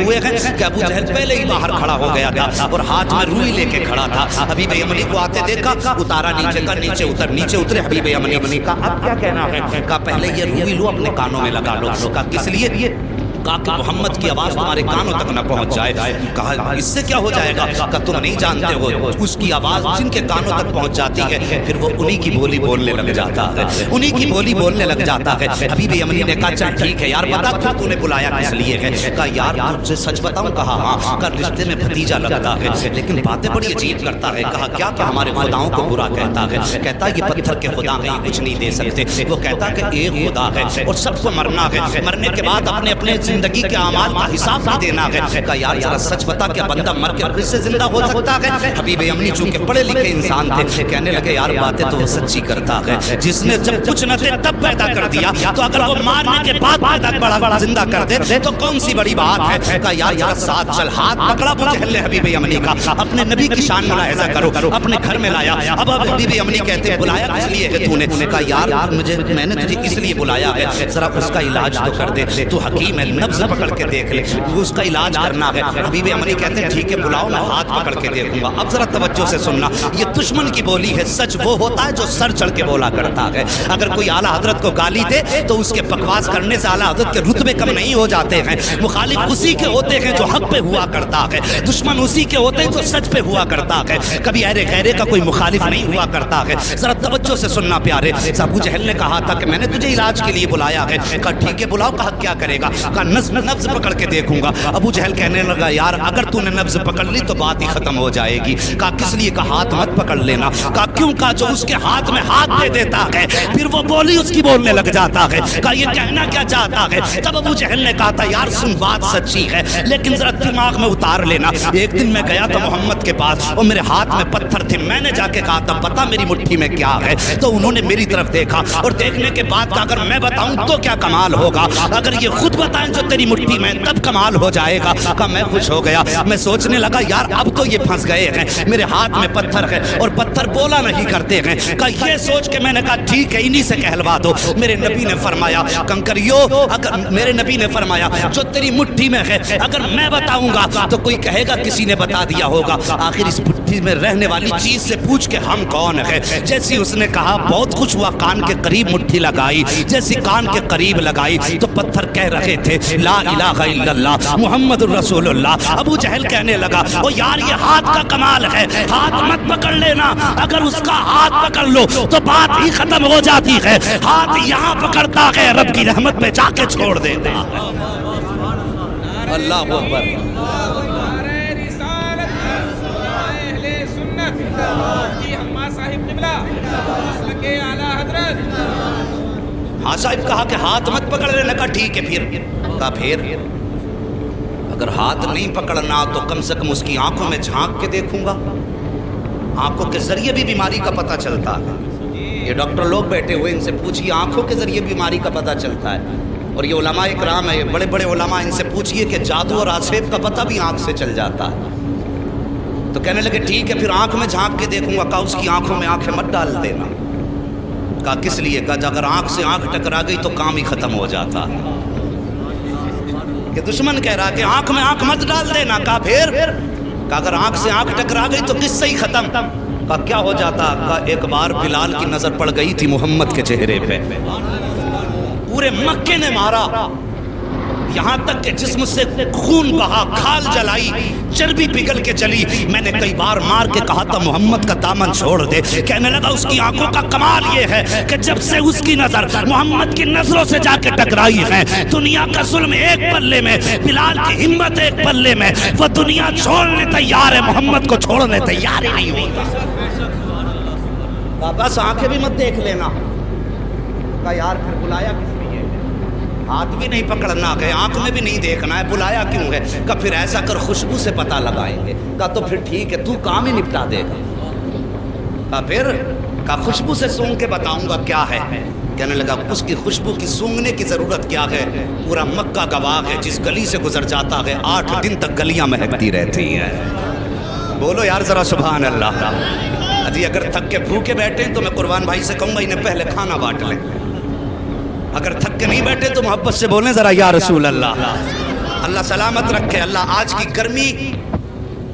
ہوئے ہیں کہ ابو جہل پہلے ہی باہر کھڑا ہو گیا تھا اور ہاتھ میں روئی لے کے کھڑا تھا. حبیب یمنی کو آتے دیکھا, اتارا نیچے کا, نیچے اترے حبیب یمنی کا اب کیا کہنا ہے؟ کہا پہلے یہ روئی لو اپنے کانوں میں لگا لو. کہا کس لیے؟ کہا کہ محمد کی آواز تمہارے کانوں تک نہ پہنچ جائے. کہا اس سے کیا ہو جائے گا؟ کہا تم نہیں جانتے ہو, اس کی آواز جن کے کانوں تک پہنچ جاتی ہے پھر وہ انہی کی بولی بولنے لگ جاتا ہے, انہی کی بولی بولنے لگ جاتا ہے. حبیب یمنی نے کہا چل ٹھیک ہے یار بتا تو نے بلایا کس لیے ہے؟ کہا یار تجھے سچ بتاؤں؟ کہا ہاں. کہا رشتے میں بھتیجا لگتا ہے لیکن باتیں بڑی عجیب کرتا ہے. کہا کیا؟ کہ ہمارے خداؤں کو برا کہتا ہے, کہتا یہ پتھر کے خدا ہیں کچھ نہیں دے سکتے. وہ کہتا کہ ایک خدا ہے اور سب کو مرنا ہے, مرنے کے بعد اپنے اپنے زندگی کے اعمال کا حساب بھی دینا ہے. کہا یار ذرا سچ بتا کہ بندہ مر کے پھر سے زندہ ہو سکتا ہے؟ حبیب یمنی چونکہ پڑھے لکھے انسان تھے کہنے لگے یار باتیں تو وہ سچی کرتا ہے, جس نے جب کچھ نہ تھے تب پیدا کر دیا تو اگر وہ مارنے کے بعد پیدا بڑا زندہ کر دے تو کون سی بڑی بات ہے. کہا یار ذرا ساتھ چل. ہاتھ پکڑا ابو جہل نے حبیب یمنی کا, اپنے نبی کی شان ملاحظہ کرو, اپنے گھر میں لایا. اب حبیب یمنی کہتے بلایا کس لیے ہے تو نے؟ کہا یار میں نے تجھے اس لیے بلایا ہے ذرا اس کا علاج تو کر دے, تو حکیم ہے نبض پکڑ کے دیکھ لے, اس کا علاج کرنا ہے. حبیب یمنی کہتے ہیں ٹھیک ہے بلاؤ میں ہاتھ پکڑ کے دیکھوں گا. اب ذرا توجہ سے سننا, یہ دشمن کی بولی ہے. سچ وہ ہوتا ہے جو سر چڑھ کے بولا کرتا ہے. اگر کوئی اعلیٰ حضرت کو گالی دے تو اس کے بکواس کرنے سے اعلیٰ حضرت کے رتبے کم نہیں ہو جاتے ہیں. مخالف اسی کے ہوتے ہیں جو حق پہ ہوا کرتا ہے, دشمن اسی کے ہوتے ہیں جو سچ پہ ہوا کرتا ہے. کبھی ارے غیرے کا کوئی مخالف نہیں ہوا کرتا ہے. ذرا توجہ سے سننا پیارے. ابو جہل نے کہا تھا کہ میں نے تجھے علاج کے لیے بلایا ہے. کہا ٹھیک ہے بلاؤ. کہا کیا کرے گا؟ کہا نبض پکڑ کے دیکھوں گا. ابو جہل کہنے لگا یار اگر تو نے نبض پکڑ لی تو بات ہی ختم ہو جائے گی. کہا کس لیے؟ کہا ہاتھ مت پکڑ لینا. کہا کیوں؟ کہا جو اس کے ہاتھ میں ہاتھ دے دیتا ہے پھر وہ بولی اس کی بولنے لگ جاتا ہے. کہا یہ کہنا کیا چاہتا ہے؟ تب ابو جہل نے کہا تھا یار سن بات سچی ہے لیکن ذرا دماغ میں اتار لینا. ایک دن میں گیا تھا محمد کے پاس اور میرے ہاتھ میں پتھر تھے. میں نے جا کے کہا تھا پتا میری مٹھی میں کیا ہے؟ تو انہوں نے میری طرف دیکھا اور دیکھنے کے بعد کہا اگر میں بتاؤں تو کیا کمال ہوگا, اگر یہ خود بتائیں جو تیری مٹھی میں تب کمال ہو جائے گا. کہا میں خوش ہو گیا. میں سوچنے لگا یار اب تو یہ پھنس گئے ہیں, میرے ہاتھ میں پتھر ہے اور پتھر بولا نہیں کرتے ہیں. کہا یہ سوچ کے میں نے کہا ٹھیک ہے انہی سے کہلوا دو. میرے نبی نے فرمایا کنکریو, اگر میرے نبی نے فرمایا جو تیری مٹھی میں ہے اگر میں بتاؤں گا تو کوئی کہے گا کسی نے بتا دیا ہوگا, آخر اس مٹھی میں رہنے والی چیز سے پوچھ کے ہم کون ہے. جیسی اس نے کہا بہت خوش ہوا, کان کے قریب مٹھی لگائی. جیسی کان کے قریب لگائی تو پتھر کہہ رہے تھے لا الہ الا اللہ محمد الرسول اللہ. ابو جہل کہنے لگا او یار یہ ہاتھ کا کمال ہے, ہاتھ مت پکڑ لینا, اگر اس کا ہاتھ پکڑ لو تو بات ہی ختم ہو جاتی ہے. ہاتھ یہاں پکڑتا ہے رب کی رحمت میں جا کے چھوڑ دیتا. اللہ اکبر. ہاں صاحب کہا کہ ہاتھ مت پکڑ لینے. کا ٹھیک ہے پھر. کہا پھر اگر ہاتھ نہیں پکڑنا تو کم سے کم اس کی آنکھوں میں جھانک کے دیکھوں گا. آنکھوں کے ذریعے بھی بیماری کا پتہ چلتا ہے. یہ ڈاکٹر لوگ بیٹھے ہوئے ان سے پوچھئے آنکھوں کے ذریعے بیماری کا پتہ چلتا ہے. اور یہ علماء اکرام ہے, بڑے بڑے علماء, ان سے پوچھئے کہ جادو اور آسیب کا پتہ بھی آنکھ سے چل جاتا ہے. تو کہنے لگے ٹھیک ہے پھر آنکھ میں جھانک کے دیکھوں گا. کہا اس کی آنکھوں میں آنکھیں مت ڈال دینا. کہا کس لیے؟ کہا اگر آنکھ سے آنکھ ٹکرا گئی تو کام ہی ختم ہو جاتا. کہ دشمن کہہ رہا کہ آنکھ میں آنکھ مت ڈال دینا. کہا پھر؟ کہا اگر آنکھ سے آنکھ ٹکرا گئی تو قصہ ہی ختم. کہا کیا ہو جاتا؟ کہا ایک بار بلال کی نظر پڑ گئی تھی محمد کے چہرے پہ. پورے مکے نے مارا, یہاں تک کہ جسم سے خون بہا, کھال جلائی, چربی پگھل کے چلی. میں نے کئی بار مار کے کہا تھا محمد کا دامن چھوڑ دے. کہنے لگا اس کی آنکھوں کا کمال یہ ہے کہ جب سے اس کی نظر محمد کی نظروں سے جا کے ٹکرائی ہے, دنیا کا ظلم ایک پلے میں, بلال کی ہمت ایک پلے میں, وہ دنیا چھوڑنے تیار ہے, محمد کو چھوڑنے تیار ہی نہیں ہوتا. بس آنکھیں بھی مت دیکھ لینا. کہا یار پھر بلایا کس لیے؟ ہاتھ بھی نہیں پکڑنا ہے, آنکھ میں بھی نہیں دیکھنا ہے, بلایا کیوں ہے؟ کہا پھر ایسا کر خوشبو سے پتہ لگائیں گے. کہا تو پھر ٹھیک ہے تو کام ہی نپٹا دے گا. کہا پھر؟ کہا خوشبو سے سونگ کے بتاؤں گا کیا ہے. کہنے لگا اس کی خوشبو کی سونگنے کی ضرورت کیا ہے؟ پورا مکہ گواہ ہے, جس گلی سے گزر جاتا ہے 8 دن تک گلیاں مہکتی رہتی ہیں. بولو یار ذرا سبحان اللہ. جی اگر تھک کے بھوکے بیٹھے تو میں قربان بھائی سے کہوں گا انہیں پہلے کھانا بانٹ لیں. اگر تھک کے نہیں بیٹھے تو محبت سے بولیں ذرا یا رسول اللہ. اللہ سلامت رکھے، اللہ آج کی گرمی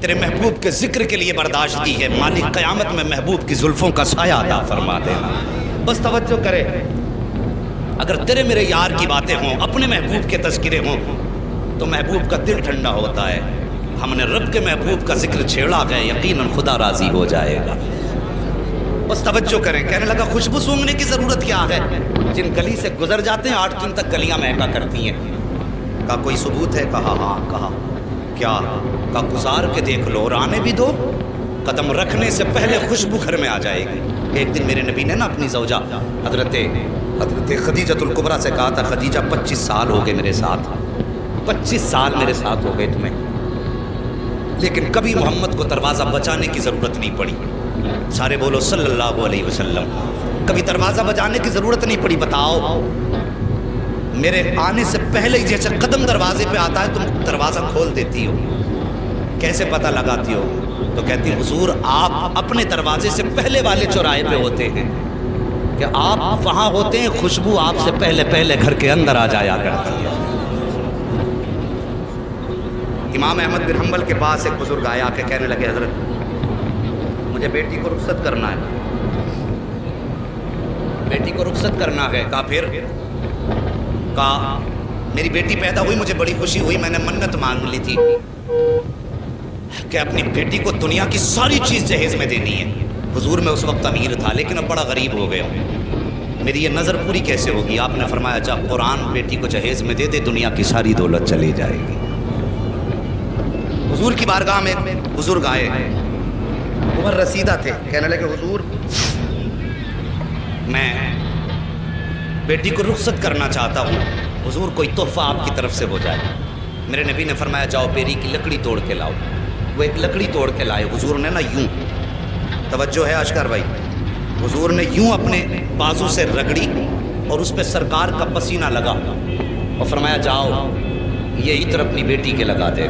تیرے محبوب کے ذکر کے لیے برداشت کی ہے، مالک قیامت میں محبوب کی زلفوں کا سایہ عطا فرما دینا۔ بس توجہ کرے، اگر تیرے میرے یار کی باتیں ہوں، اپنے محبوب کے تذکرے ہوں تو محبوب کا دل ٹھنڈا ہوتا ہے۔ ہم نے رب کے محبوب کا ذکر چھیڑا ہے، یقیناً خدا راضی ہو جائے گا۔ بس توجہ کریں، کہنے لگا خوشبو سونگنے کی ضرورت کیا ہے؟ جن گلی سے گزر جاتے ہیں 8 دن تک گلیاں مہکا کرتی ہیں۔ کہا کوئی ثبوت ہے؟ کہا ہاں۔ کہا کیا؟ کہا گزار کے دیکھ لو اور آنے بھی دو، قدم رکھنے سے پہلے خوشبو گھر میں آ جائے گی۔ ایک دن میرے نبی نے نا اپنی زوجہ حضرت خدیجۃ الکبریٰ سے کہا تھا، خدیجہ 25 سال ہو گئے میرے ساتھ، 25 سال میرے ساتھ ہو گئے تمہیں، لیکن کبھی محمد کو دروازہ بجانے کی ضرورت نہیں پڑی۔ سارے بولو صلی اللہ علیہ وسلم۔ کبھی دروازہ بجانے کی ضرورت نہیں پڑی۔ بتاؤ میرے آنے سے پہلے ہی جیسے قدم دروازے پہ آتا ہے تم دروازہ کھول دیتی ہو، کیسے پتہ لگاتی ہو؟ تو کہتی حضور آپ اپنے دروازے سے پہلے والے چوراہے پہ ہوتے ہیں کہ آپ وہاں ہوتے ہیں، خوشبو آپ سے پہلے گھر کے اندر آ جایا کرتی ہے۔ امام احمد بن حنبل کے پاس ایک بزرگ آیا آ کے کہنے لگے حضرت مجھے بیٹی کو رخصت کرنا ہے، بیٹی کو رخصت کرنا ہے۔ کہا پھر؟ کہا میری بیٹی پیدا ہوئی، مجھے بڑی خوشی ہوئی، میں نے منت مانگ لی تھی کہ اپنی بیٹی کو دنیا کی ساری چیز جہیز میں دینی ہے۔ حضور میں اس وقت امیر تھا لیکن اب بڑا غریب ہو گیا، میری یہ نظر پوری کیسے ہوگی؟ آپ نے فرمایا جا قرآن بیٹی کو جہیز میں دے دے، دنیا کی ساری دولت چلی جائے گی۔ حضور کی بارگاہ میں بزرگ آئے، عمر رسیدہ تھے، کہنے لگے حضور میں بیٹی کو رخصت کرنا چاہتا ہوں، حضور کوئی تحفہ آپ کی طرف سے ہو جائے۔ میرے نبی نے فرمایا جاؤ بیری کی لکڑی توڑ کے لاؤ۔ وہ ایک لکڑی توڑ کے لائے، حضور نے نا یوں، توجہ ہے اشکر بھائی، حضور نے یوں اپنے بازو سے رگڑی اور اس پہ سرکار کا پسینہ لگا اور فرمایا جاؤ یہ عطر اپنی بیٹی کے لگا دے۔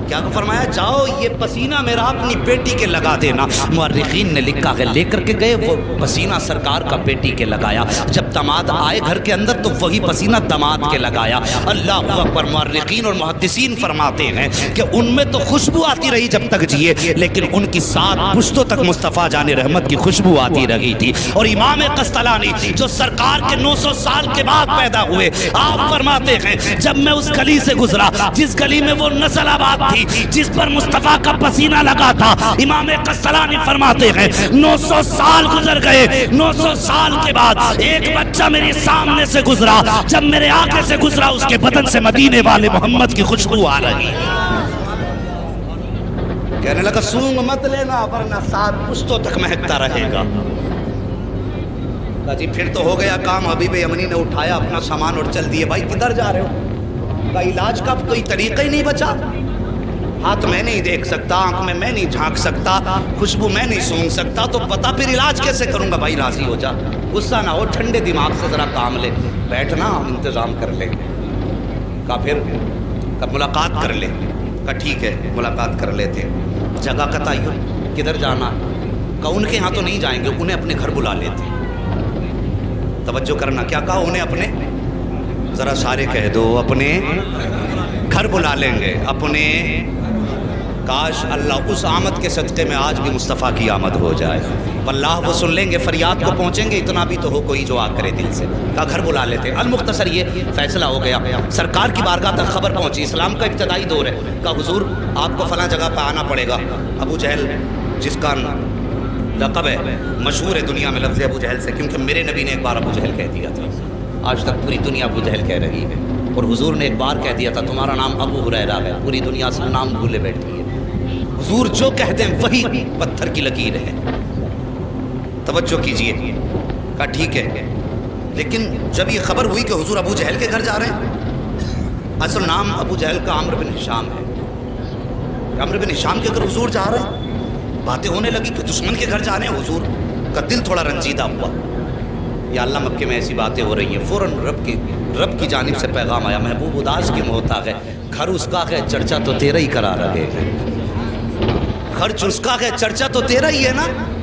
کیا فرمایا؟ جاؤ یہ پسینہ میرا اپنی بیٹی کے لگا دینا۔ مورخین نے لکھا ہے لے کر کے گئے وہ پسینہ سرکار کا بیٹی کے لگایا، جب داماد آئے گھر کے اندر تو وہی پسینہ داماد کے لگایا۔ اللہ اکبر۔ مورخین اور محدثین فرماتے ہیں کہ ان میں تو خوشبو آتی رہی جب تک جیے، لیکن ان کی 7 پشتوں تک مصطفیٰ جان رحمت کی خوشبو آتی رہی تھی۔ اور امام قسطلانی جو سرکار کے 900 سال کے بعد پیدا ہوئے، آپ فرماتے ہیں جب میں اس گلی سے گزرا جس گلی میں وہ نسل آباد تھی، جس پر مصطفیٰ کا پسینہ لگا تھا، امام قسطلانی فرماتے ہیں 900 سال گزر گئے، 900 سال کے بعد ایک بچہ میرے سامنے سے گزرا، جب میرے آگے سے گزرا اس کے بدن سے مدینے والے محمد کی خوشبو آ رہی۔ کہنے لگا سونگ مت لینا ورنہ 7 پشتوں تک مہکتا رہے گا۔ جی پھر تو ہو گیا کام۔ حبیب یمنی نے اٹھایا اپنا سامان اور چل دیے۔ بھائی کدھر جا رہے ہو؟ کا علاج کا کوئی طریقہ ہی نہیں بچا، ہاتھ میں نہیں دیکھ سکتا، آنکھ میں نہیں جھانک سکتا، خوشبو میں نہیں سونگ سکتا، تو پتا پھر علاج کیسے کروں گا؟ بھائی راضی ہو جا، غصہ نہ ہو، ٹھنڈے دماغ سے ذرا کام لے، بیٹھنا ہم انتظام کر لیں گے۔ کہا پھر؟ کب ملاقات کر لے؟ کہا ٹھیک ہے ملاقات کر لیتے۔ جگہ کا تعین کدھر جانا؟ کہا ان کے ہاں تو نہیں جائیں گے، انہیں اپنے گھر بلا لیتے۔ توجہ کرنا، کیا کہا؟ انہیں اپنے، ذرا سارے کہہ دو، اپنے گھر بلا لیں گے، اپنے۔ کاش اللہ اس آمد کے صدقے میں آج بھی مصطفیٰ کی آمد ہو جائے، واللہ وہ سن لیں گے، فریاد کو پہنچیں گے، اتنا بھی تو ہو کوئی جو آ کرے دل سے۔ کہا گھر بلا لیتے۔ المختصر یہ فیصلہ ہو گیا، سرکار کی بارگاہ تک خبر پہنچی، اسلام کا ابتدائی دور ہے۔ کہا حضور آپ کو فلاں جگہ پہ آنا پڑے گا۔ ابو جہل جس کا لقب ہے، مشہور ہے دنیا میں لفظ ابو جہل سے، کیونکہ میرے نبی نے ایک بار ابو جہل کہہ دیا تھا، آج تک پوری دنیا ابو جہل کہہ رہی ہے، اور حضور نے ایک بار کہہ دیا تھا تمہارا نام ابو ہریرہ ہے، پوری دنیا سے نام بھولے بیٹھی ہے۔ حضور جو کہتے ہیں وہی پتھر کی لکیر ہے۔ توجہ کیجئے۔ کہا ٹھیک ہے، لیکن جب یہ خبر ہوئی کہ حضور ابو جہل کے گھر جا رہے ہیں، اصل نام ابو جہل کا عمرو بن ہشام ہے، عمرو بن ہشام کے گھر حضور جا رہے ہیں، باتیں ہونے لگی کہ دشمن کے گھر جا رہے ہیں حضور کا دل تھوڑا رنجیدہ ہوا۔ یا اللہ مکے میں ایسی باتیں ہو رہی ہیں، فوراً رب کی جانب سے پیغام آیا، محبوب اداس کیوں ہوتا ہے؟ گھر اس کا ہے، چرچا تو تیرا ہی کرا رہے ہیں، خرچ اس کا ہے، چرچا تو تیرا ہی ہے نا،